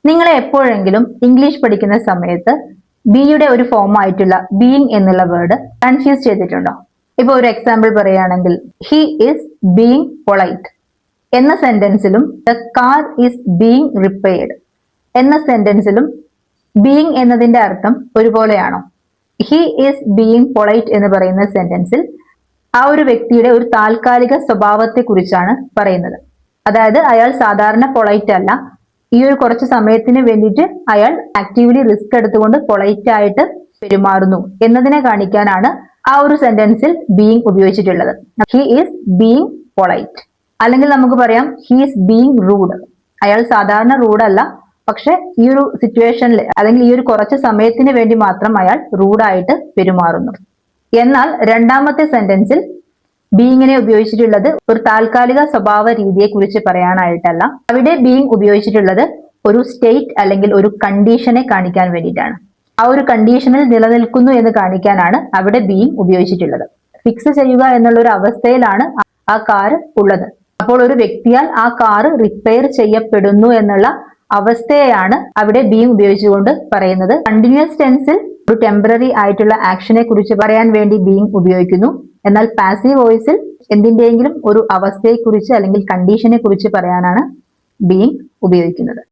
നിങ്ങളെ എപ്പോഴെങ്കിലും ഇംഗ്ലീഷ് പഠിക്കുന്ന സമയത്ത് ബിയുടെ ഒരു ഫോം ആയിട്ടുള്ള ബീയിങ് എന്നുള്ള വേർഡ് കൺഫ്യൂസ് ചെയ്തിട്ടുണ്ടോ? ഇപ്പൊ ഒരു എക്സാമ്പിൾ പറയുകയാണെങ്കിൽ ഹി ഈസ് ബീയിങ് പൊളൈറ്റ് എന്ന സെന്റൻസിലും the car is being repaired എന്ന സെന്റൻസിലും ബീയിങ് എന്നതിന്റെ അർത്ഥം ഒരുപോലെയാണോ? ഹി ഈസ് ബീയിങ് പൊളൈറ്റ് എന്ന് പറയുന്ന സെന്റൻസിൽ ആ ഒരു വ്യക്തിയുടെ ഒരു താൽക്കാലിക സ്വഭാവത്തെ കുറിച്ചാണ് പറയുന്നത്. അതായത് അയാൾ സാധാരണ പൊളൈറ്റ് അല്ല, ഈ ഒരു കുറച്ച് സമയത്തിന് വേണ്ടിയിട്ട് അയാൾ ആക്റ്റീവ്ലി റിസ്ക് എടുത്തുകൊണ്ട് പൊളൈറ്റ് ആയിട്ട് പെരുമാറുന്നു എന്നതിനെ കാണിക്കാനാണ് ആ ഒരു സെന്റൻസിൽ ബീയിങ് ഉപയോഗിച്ചിട്ടുള്ളത്. He is being polite. അല്ലെങ്കിൽ നമുക്ക് പറയാം ഹി ഈസ് ബീയിങ് റൂഡ്. അയാൾ സാധാരണ റൂഡ് അല്ല, പക്ഷെ ഈ ഒരു സിറ്റുവേഷനിൽ അല്ലെങ്കിൽ ഈ ഒരു കുറച്ച് സമയത്തിന് വേണ്ടി മാത്രം അയാൾ റൂഡായിട്ട് പെരുമാറുന്നു. എന്നാൽ രണ്ടാമത്തെ സെന്റൻസിൽ ബീയിങ്ങിനെ ഉപയോഗിച്ചിട്ടുള്ളത് ഒരു താൽക്കാലിക സ്വഭാവ രീതിയെ കുറിച്ച് പറയാനായിട്ടല്ല. അവിടെ ബീയിങ് ഉപയോഗിച്ചിട്ടുള്ളത് ഒരു സ്റ്റേറ്റ് അല്ലെങ്കിൽ ഒരു കണ്ടീഷനെ കാണിക്കാൻ വേണ്ടിയിട്ടാണ്. ആ ഒരു കണ്ടീഷനിൽ നിലനിൽക്കുന്നു എന്ന് കാണിക്കാനാണ് അവിടെ ബീയിങ് ഉപയോഗിച്ചിട്ടുള്ളത്. ഫിക്സ് ചെയ്യുക എന്നുള്ള ഒരു അവസ്ഥയിലാണ് ആ കാർ ഉള്ളത്. അപ്പോൾ ഒരു വ്യക്തിയാൽ ആ കാർ റിപ്പയർ ചെയ്യപ്പെടുന്നു എന്നുള്ള അവസ്ഥയെയാണ് അവിടെ ബീയിങ് ഉപയോഗിച്ചുകൊണ്ട് പറയുന്നത്. കണ്ടിന്യൂസ് ടെൻസിൽ ഒരു ടെമ്പററി ആയിട്ടുള്ള ആക്ഷനെ കുറിച്ച് പറയാൻ വേണ്ടി ബീയിങ് ഉപയോഗിക്കുന്നു. എന്നാൽ പാസീവ് വോയിസിൽ എന്തിന്റെയെങ്കിലും ഒരു അവസ്ഥയെക്കുറിച്ച് അല്ലെങ്കിൽ കണ്ടീഷനെ കുറിച്ച് പറയാനാണ് ബീയിങ് ഉപയോഗിക്കുന്നത്.